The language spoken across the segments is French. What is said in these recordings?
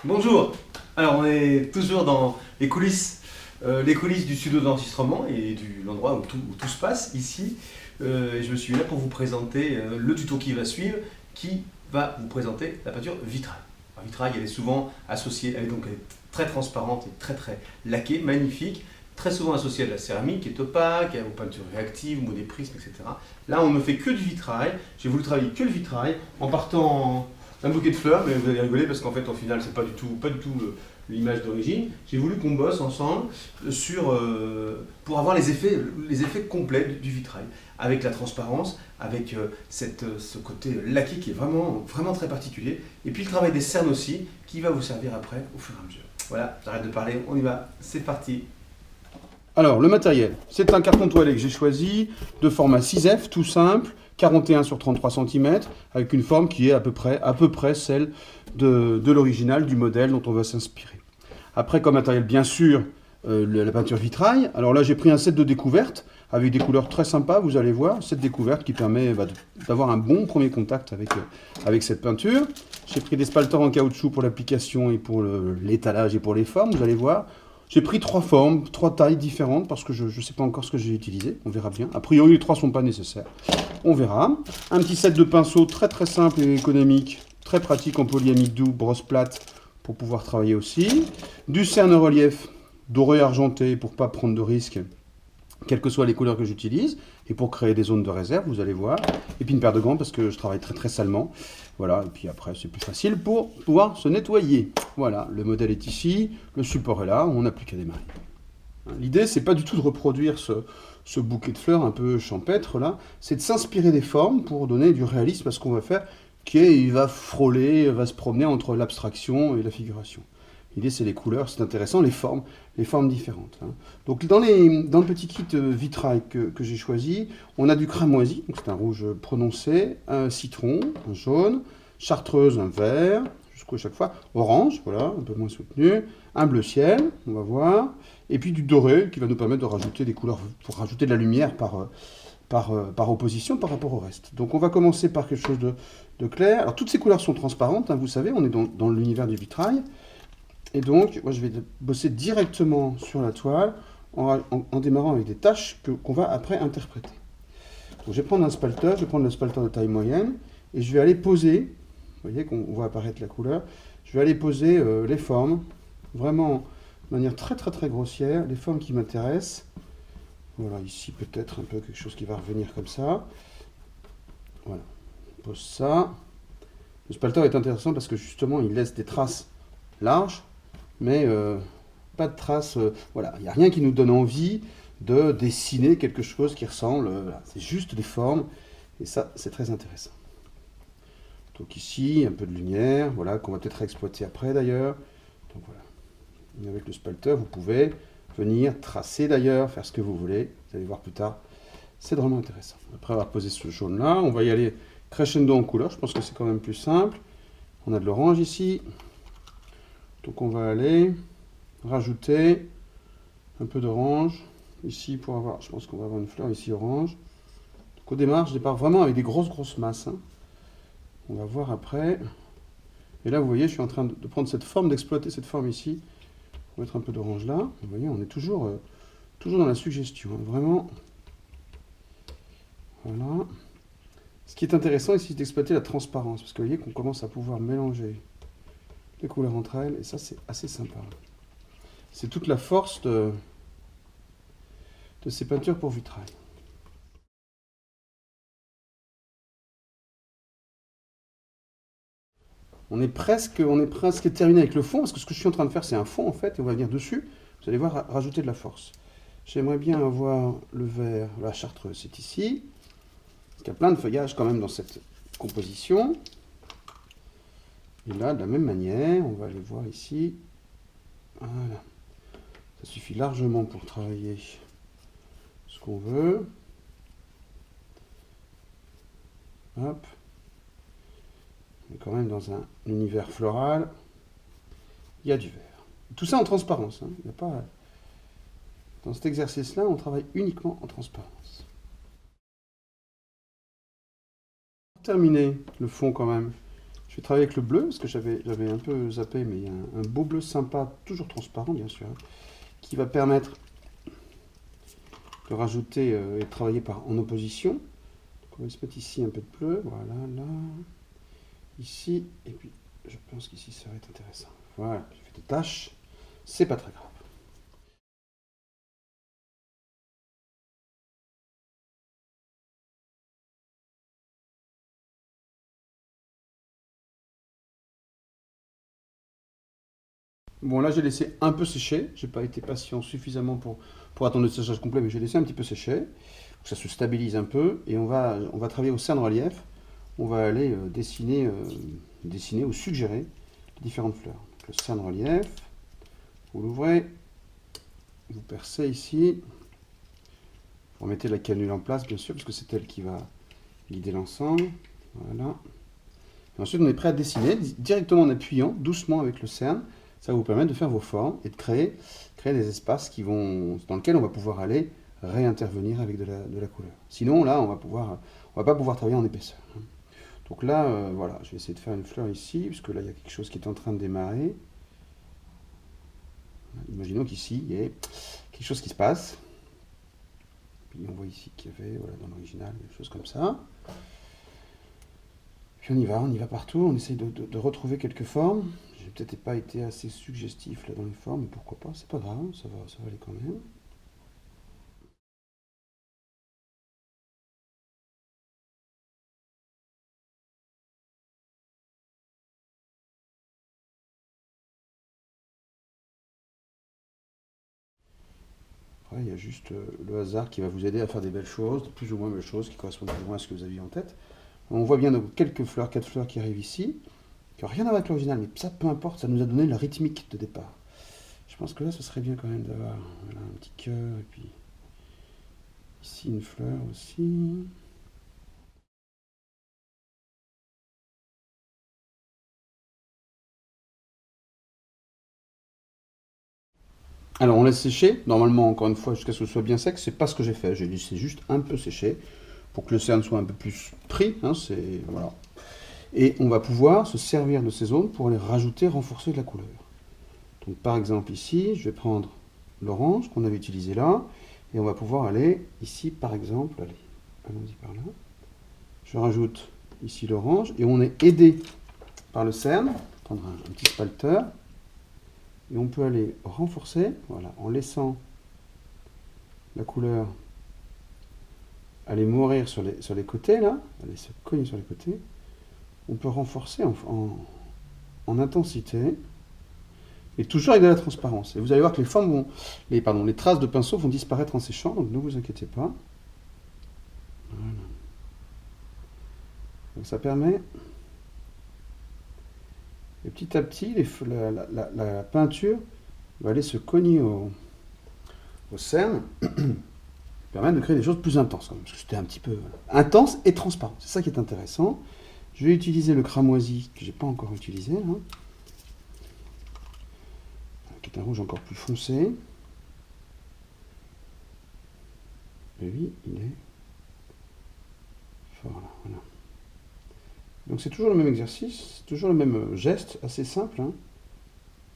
Bonjour. Alors on est toujours dans les coulisses du studio d'enregistrement et de l'endroit où tout se passe ici. Et je me suis là pour vous présenter le tuto qui va suivre, qui va vous présenter la peinture vitrail. La vitrail, elle est souvent associée, elle est très transparente et très laquée, magnifique, très souvent associée à de la céramique, qui est opaque, aux peintures réactives, ou des prismes, etc. Là, on ne fait que du vitrail. J'ai voulu travailler que le vitrail en partant un bouquet de fleurs, mais vous allez rigoler parce qu'en fait, au final, c'est pas du tout l'image d'origine. J'ai voulu qu'on bosse ensemble pour avoir les effets complets du vitrail, avec la transparence, avec ce côté laqué qui est vraiment très particulier. Et puis le travail des cernes aussi, qui va vous servir après au fur et à mesure. Voilà, j'arrête de parler, on y va, c'est parti. Alors, le matériel, c'est un carton toilette que j'ai choisi, de format 6F, tout simple, 41 sur 33 cm, avec une forme qui est à peu près celle de l'original, du modèle dont on va s'inspirer. Après, comme matériel, bien sûr, la peinture vitrail. Alors là, j'ai pris un set de découverte, avec des couleurs très sympas, vous allez voir. Set découverte qui permet d'avoir un bon premier contact avec cette peinture. J'ai pris des spalters en caoutchouc pour l'application et pour l'étalage et pour les formes, vous allez voir. J'ai pris 3 formes, 3 tailles différentes parce que je ne sais pas encore ce que j'ai utilisé. On verra bien. A priori, les 3 ne sont pas nécessaires. On verra. Un petit set de pinceaux très simple et économique, très pratique en polyamide doux, brosse plate pour pouvoir travailler aussi. Du cerne relief doré argenté pour ne pas prendre de risques, quelles que soient les couleurs que j'utilise, et pour créer des zones de réserve, vous allez voir. Et puis une paire de gants parce que je travaille très salement. Voilà, et puis après c'est plus facile pour pouvoir se nettoyer. Voilà, le modèle est ici, le support est là, on n'a plus qu'à démarrer. L'idée, c'est pas du tout de reproduire ce bouquet de fleurs un peu champêtre là, c'est de s'inspirer des formes pour donner du réalisme à ce qu'on va faire, il va frôler, va se promener entre l'abstraction et la figuration. L'idée, c'est les couleurs, c'est intéressant, les formes différentes. Donc, dans le petit kit vitrail que j'ai choisi, on a du cramoisi, c'est un rouge prononcé, un citron, un jaune, chartreuse, un vert, jusqu'à chaque fois, orange, voilà, un peu moins soutenu, un bleu ciel, on va voir, et puis du doré qui va nous permettre de rajouter des couleurs, pour rajouter de la lumière par opposition par rapport au reste. Donc, on va commencer par quelque chose de clair. Alors, toutes ces couleurs sont transparentes, vous savez, on est dans l'univers du vitrail. Et donc, moi, je vais bosser directement sur la toile en démarrant avec des tâches qu'on va après interpréter. Donc, je vais prendre un spalter, je vais prendre le spalter de taille moyenne, et je vais aller poser, vous voyez qu'on voit apparaître la couleur, je vais aller poser les formes, vraiment de manière très grossière, les formes qui m'intéressent. Voilà, ici peut-être un peu quelque chose qui va revenir comme ça. Voilà, on pose ça. Le spalter est intéressant parce que justement, il laisse des traces larges, mais pas de traces, voilà, il n'y a rien qui nous donne envie de dessiner quelque chose qui ressemble, voilà, c'est juste des formes, et ça, c'est très intéressant. Donc ici, un peu de lumière, voilà, qu'on va peut-être exploiter après d'ailleurs. Donc voilà, et avec le spalter, vous pouvez venir tracer d'ailleurs, faire ce que vous voulez, vous allez voir plus tard, c'est vraiment intéressant. Après avoir posé ce jaune-là, on va y aller crescendo en couleur, je pense que c'est quand même plus simple. On a de l'orange ici, donc on va aller rajouter un peu d'orange ici pour avoir, je pense qu'on va avoir une fleur ici orange. Donc au démarrage, je départ vraiment avec des grosses masses. On va voir après. Et là, vous voyez, je suis en train de prendre cette forme, d'exploiter cette forme ici. On va mettre un peu d'orange là. Vous voyez, on est toujours dans la suggestion. Vraiment. Voilà. Ce qui est intéressant ici, c'est d'exploiter la transparence. Parce que vous voyez qu'on commence à pouvoir mélanger les couleurs entre elles. Et ça, c'est assez sympa. C'est toute la force de ces peintures pour vitrail. On est presque terminé avec le fond, parce que ce que je suis en train de faire, c'est un fond en fait, et on va venir dessus, vous allez voir, rajouter de la force. J'aimerais bien avoir le vert, la chartreuse, c'est ici. Il y a plein de feuillages quand même dans cette composition. Et là, de la même manière, on va aller voir ici. Voilà. Ça suffit largement pour travailler ce qu'on veut. Hop. On est quand même dans un univers floral. Il y a du vert. Tout ça en transparence. Il n'y a pas... Dans cet exercice-là, on travaille uniquement en transparence. Pour terminer le fond quand même, Je vais travailler avec le bleu, parce que j'avais un peu zappé, mais il y a un beau bleu sympa, toujours transparent bien sûr, hein, qui va permettre de rajouter et de travailler en opposition. Donc on va se mettre ici un peu de bleu, voilà, là, ici, et puis je pense qu'ici ça va être intéressant. Voilà, j'ai fait des taches, c'est pas très grave. Bon, là, j'ai laissé un peu sécher. J'ai pas été patient suffisamment pour attendre le séchage complet, mais j'ai laissé un petit peu sécher. Pour que ça se stabilise un peu. Et on va travailler au cerne relief. On va aller dessiner ou suggérer les différentes fleurs. Donc, le cerne relief, vous l'ouvrez, vous percez ici. Vous remettez la cannule en place, bien sûr, parce que c'est elle qui va guider l'ensemble. Voilà. Et ensuite, on est prêt à dessiner directement en appuyant doucement avec le cerne. Ça va vous permettre de faire vos formes et de créer des espaces dans lesquels on va pouvoir aller réintervenir avec de la couleur. Sinon, là, on va pas pouvoir travailler en épaisseur. Donc là, voilà, je vais essayer de faire une fleur ici, puisque là, il y a quelque chose qui est en train de démarrer. Imaginons qu'ici, il y ait quelque chose qui se passe. Puis on voit ici qu'il y avait, voilà, dans l'original, des choses comme ça. Puis on y va partout, on essaye de retrouver quelques formes. J'ai peut-être pas été assez suggestif là dans les formes, mais pourquoi pas, c'est pas grave, ça va aller quand même. Après, il y a juste le hasard qui va vous aider à faire des belles choses, de plus ou moins belles choses, qui correspondent plus ou moins à ce que vous aviez en tête. On voit bien donc quelques fleurs, 4 fleurs qui arrivent ici, qui n'ont rien à voir avec l'original, mais ça peu importe, ça nous a donné la rythmique de départ. Je pense que là, ce serait bien quand même d'avoir voilà, un petit cœur, et puis ici une fleur aussi. Alors on laisse sécher, normalement encore une fois jusqu'à ce que ce soit bien sec, c'est pas ce que j'ai fait, j'ai laissé juste un peu sécher pour que le cerne soit un peu plus pris, hein, voilà. Et on va pouvoir se servir de ces zones pour aller rajouter, renforcer de la couleur. Donc par exemple ici, je vais prendre l'orange qu'on avait utilisé là, et on va pouvoir aller ici par exemple, allons-y par là, je rajoute ici l'orange, et on est aidé par le cerne, prendre un petit spalteur, et on peut aller renforcer, voilà, en laissant la couleur aller mourir sur les côtés là, aller se cogner sur les côtés. On peut renforcer en intensité, et toujours avec de la transparence. Et vous allez voir que les traces de pinceau vont disparaître en séchant, donc ne vous inquiétez pas. Voilà. Donc ça permet, et petit à petit, la peinture va aller se cogner au cerne, permettre de créer des choses plus intenses quand même, parce que c'était un petit peu intense et transparent. C'est ça qui est intéressant. Je vais utiliser le cramoisi que j'ai pas encore utilisé là, qui est un rouge encore plus foncé. Et lui, il est fort là, voilà. Donc c'est toujours le même exercice, toujours le même geste, assez simple. Hein.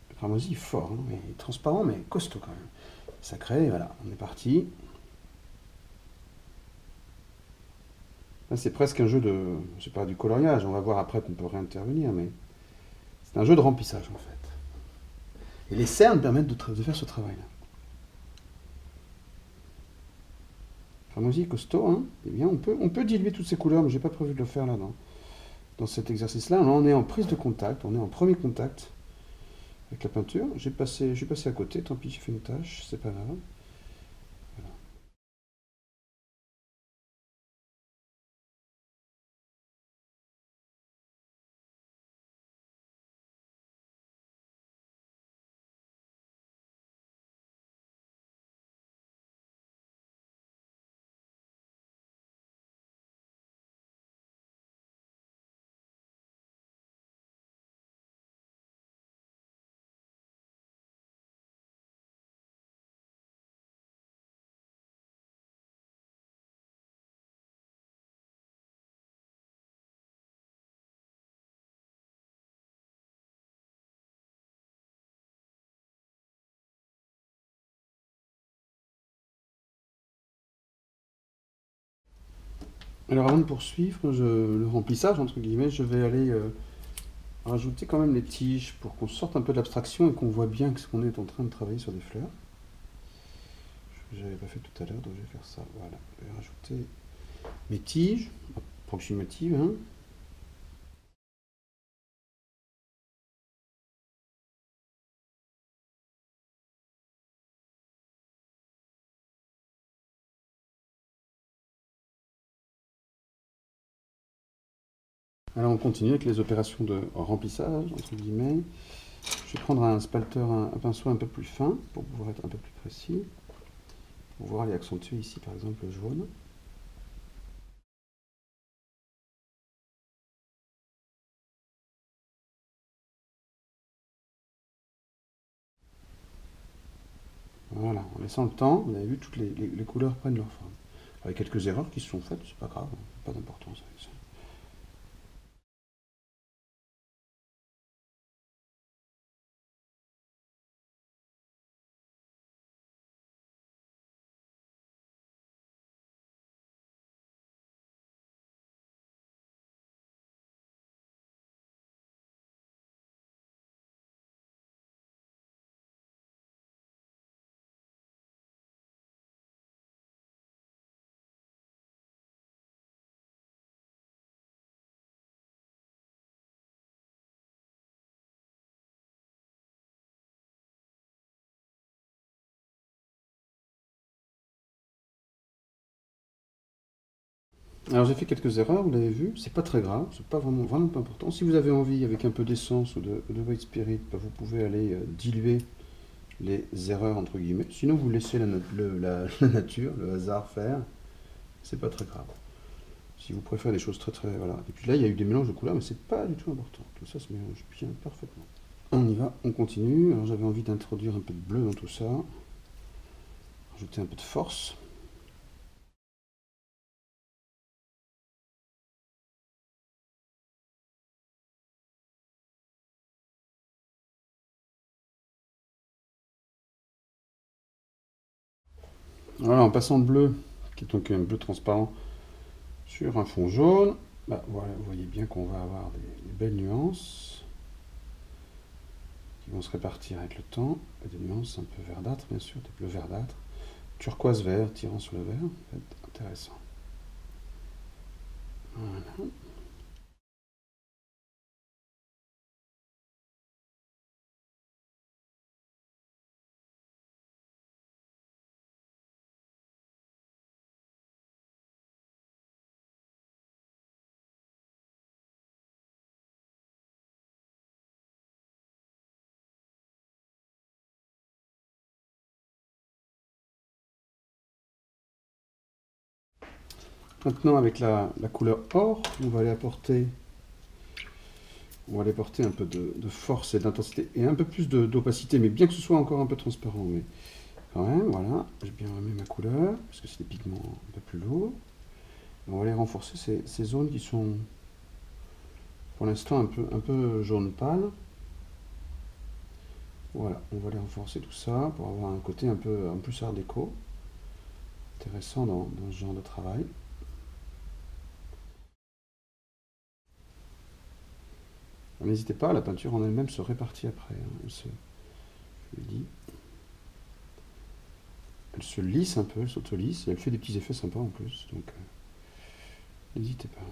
Le cramoisi est fort, hein, mais transparent, mais costaud quand même. Ça crée, voilà, on est parti. Là, c'est presque un jeu de, c'est pas du coloriage, on va voir après qu'on peut réintervenir, mais c'est un jeu de remplissage en fait. Et les cernes permettent de faire ce travail-là. Cramoisi est costaud, hein. Eh bien, on peut diluer toutes ces couleurs, mais j'ai pas prévu de le faire là dans cet exercice-là. Là, on est en prise de contact, on est en premier contact avec la peinture. Je suis passé à côté, tant pis, j'ai fait une tâche, c'est pas grave. Alors avant de poursuivre le remplissage, entre guillemets, je vais aller rajouter quand même les tiges pour qu'on sorte un peu de l'abstraction et qu'on voit bien qu'on est en train de travailler sur des fleurs. Je n'avais pas fait tout à l'heure, donc je vais faire ça. Voilà, je vais rajouter mes tiges approximatives. Hein. Alors on continue avec les opérations de remplissage, entre guillemets. Je vais prendre un spalter, un pinceau un peu plus fin pour pouvoir être un peu plus précis. Pour pouvoir aller accentuer ici par exemple le jaune. Voilà, en laissant le temps, vous avez vu, toutes les couleurs prennent leur forme. Avec quelques erreurs qui se sont faites, c'est pas grave, pas d'importance avec ça. Alors j'ai fait quelques erreurs, vous l'avez vu, c'est pas très grave, c'est pas vraiment pas important. Si vous avez envie, avec un peu d'essence ou de white spirit, bah, vous pouvez aller diluer les erreurs entre guillemets. Sinon vous laissez la nature, le hasard faire, c'est pas très grave. Si vous préférez des choses très voilà. Et puis là il y a eu des mélanges de couleurs, mais c'est pas du tout important. Tout ça se mélange bien parfaitement. On y va, on continue. Alors j'avais envie d'introduire un peu de bleu dans tout ça, rajouter un peu de force. Voilà, en passant de bleu, qui est donc un bleu transparent, sur un fond jaune, bah, voilà, vous voyez bien qu'on va avoir des belles nuances qui vont se répartir avec le temps, et des nuances un peu verdâtres bien sûr, des bleus verdâtres, turquoise vert tirant sur le vert, ça va être intéressant. Voilà. Maintenant avec la couleur or, on va aller apporter un peu de force et d'intensité et un peu plus d'opacité, mais bien que ce soit encore un peu transparent. Mais quand même, voilà, j'ai bien remis ma couleur, parce que c'est des pigments un peu plus lourds. On va aller renforcer ces zones qui sont pour l'instant un peu jaune pâle. Voilà, on va aller renforcer tout ça pour avoir un côté un plus art déco, intéressant dans ce genre de travail. N'hésitez pas, la peinture en elle-même se répartit après. Hein. Je le dis. Elle se lisse un peu, elle s'auto-lisse, et elle fait des petits effets sympas en plus. Donc, n'hésitez pas.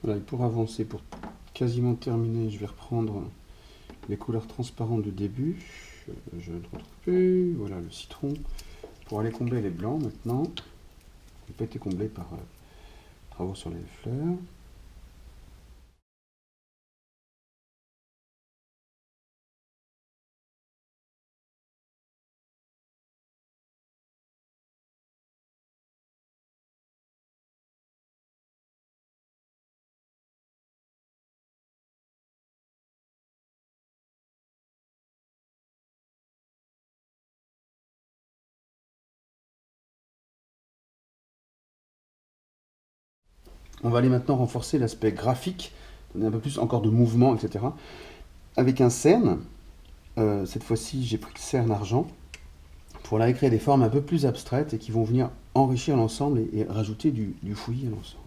Voilà, et pour avancer, pour quasiment terminer, je vais reprendre les couleurs transparentes du début. Je ne retrouve plus. Voilà, le citron. Pour aller combler les blancs maintenant. Ils n'ont pas été comblés par travaux sur les fleurs. On va aller maintenant renforcer l'aspect graphique, donner un peu plus encore de mouvement, etc. Avec un cerne, cette fois-ci j'ai pris le cerne argent, pour aller créer des formes un peu plus abstraites et qui vont venir enrichir l'ensemble et rajouter du fouillis à l'ensemble.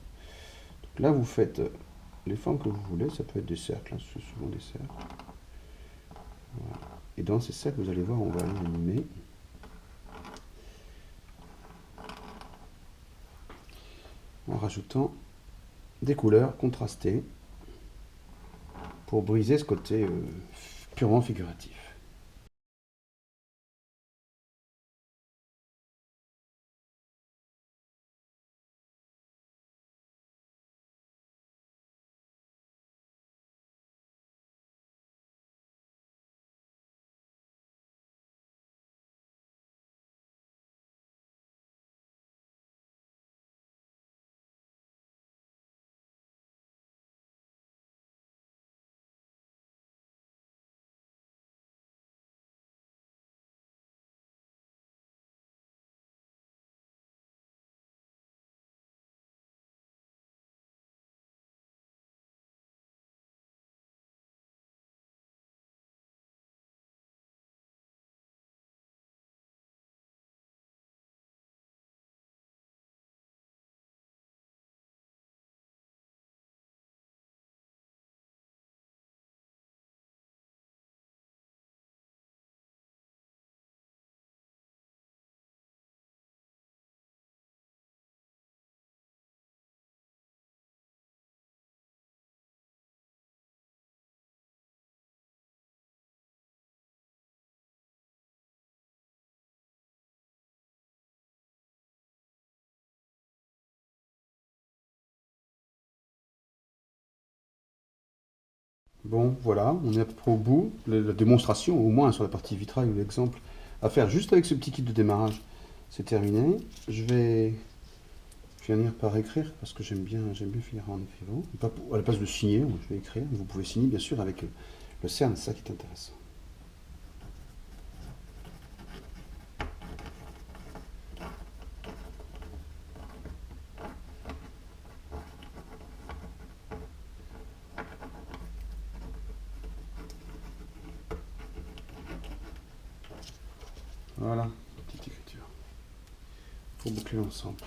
Donc là vous faites les formes que vous voulez, ça peut être des cercles, hein, c'est souvent des cercles. Voilà. Et dans ces cercles, vous allez voir, on va aller animer. En rajoutant des couleurs contrastées pour briser ce côté purement figuratif. Bon, voilà, on est à peu près au bout. La démonstration, au moins sur la partie vitrail ou l'exemple, à faire juste avec ce petit kit de démarrage, c'est terminé. Je vais finir par écrire parce que j'aime bien finir en écrivant. À la place de signer, je vais écrire. Vous pouvez signer bien sûr avec le CERN, c'est ça qui est intéressant. Voilà, petite écriture. Pour boucler l'ensemble.